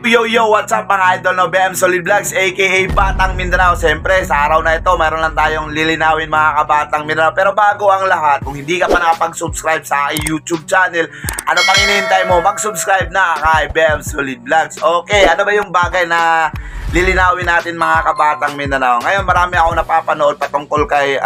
Yo, what's up mga idol no? BM Solid Vlogs aka Batang Mindanao. Siyempre sa araw na ito mayroon lang tayong lilinawin mga kabatang Mindanao. Pero bago ang lahat, kung hindi ka pa nakapag-subscribe sa aking YouTube channel, ano pang hinihintay mo? Mag-subscribe na kay BM Solid Vlogs. Okay, ano ba yung bagay na lilinawin natin mga kabatang Mindanao? Ngayon marami ako napapanood patungkol kay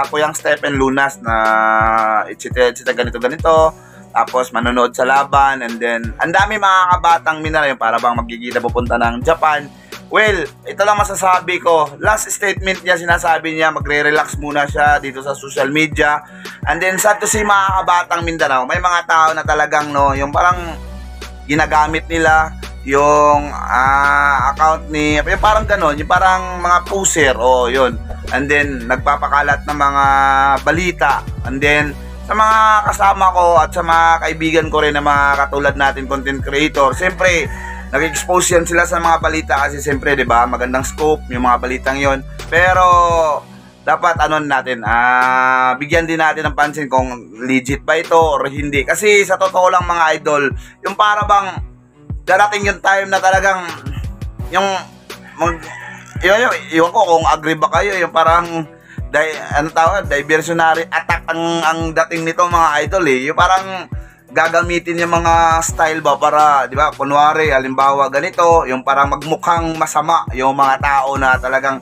Kuyang Stephen Lunas na it's ganito. Tapos manonood sa laban, and then ang dami mga kabatang Mindanao yung para bang magkikita pupunta ng Japan. Well, ito lang masasabi ko. Last statement niya, sinasabi niya magre-relax muna siya dito sa social media. And then sad to see mga kabatang Mindanao, may mga tao na talagang yung parang ginagamit nila yung account ni, yung parang ganon, yung parang mga poser, yun. And then nagpapakalat ng mga balita. And then sa mga kasama ko at sa mga kaibigan ko rin na mga katulad natin content creator, siyempre nag-expose yan sila sa mga balita kasi siyempre 'di ba, magandang scope yung mga balitang yon. Pero dapat natin, bigyan din natin ng pansin kung legit ba ito or hindi. Kasi sa totoo lang mga idol, yung para bang darating yung time na talagang yun ko kung agree ba kayo, yung parang diversionary attack ang dating nito mga idol yung parang gagamitin yung mga style ba para, di ba, kunwari halimbawa ganito, yung parang magmukhang masama yung mga tao na talagang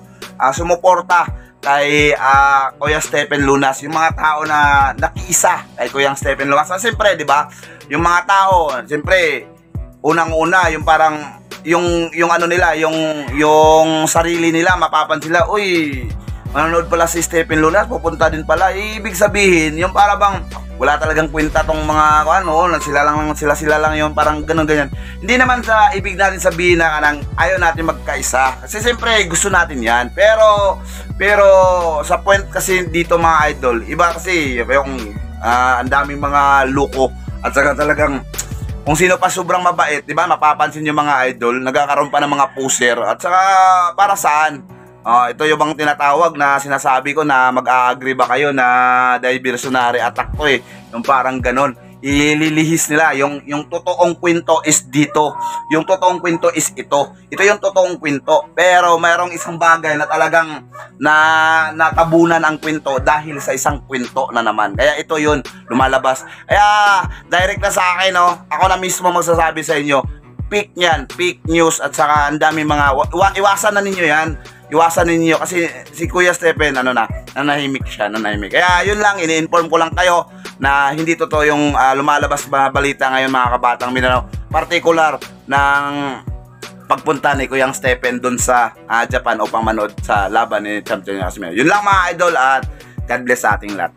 sumuporta kay Kuya Stephen Lunas, yung mga tao na nakiisa kay Kuyang Stephen Lunas. Siyempre, di ba, yung mga tao, siyempre unang-una yung parang yung ano nila, yung sarili nila, mapapansin sila, uy, manonood pala si Stephen Lunas, pupunta din pala. Ibig sabihin, yung para bang wala talagang kwenta tong mga sila lang yung parang ganyan. Hindi naman sa ibig natin sabihin na ayaw natin magkaisa. Kasi siyempre gusto natin yan. Pero sa point kasi dito mga idol, iba kasi yung ang daming mga loko at saka talagang kung sino pa sobrang mabait, di ba, mapapansin yung mga idol, nagkakaroon pa ng mga poser. At saka para saan? Ito yung bang tinatawag na sinasabi ko na mag-a-agree ba kayo na diversionary attack to yung parang ganon. Ililihis nila yung totoong kwento is dito. Yung totoong kwento is ito. Ito yung totoong kwento. Pero mayroong isang bagay na talagang natabunan ang kwento dahil sa isang kwento na naman. Kaya ito yun lumalabas. Kaya direct na sa akin, ako na mismo magsasabi sa inyo, fake yan, fake news, at saka ang dami mga iwasan na ninyo yan. Iwasan ninyo kasi si Kuya Stephen nanahimik siya. Kaya yun lang, ini-inform ko lang kayo na hindi totoo yung lumalabas balita ngayon mga kabatang Mindanao, particular ng pagpunta ni Kuyang Stephen dun sa Japan upang manood sa laban ni Champion Casimero. Yun lang mga idol, at God bless sa ating lahat.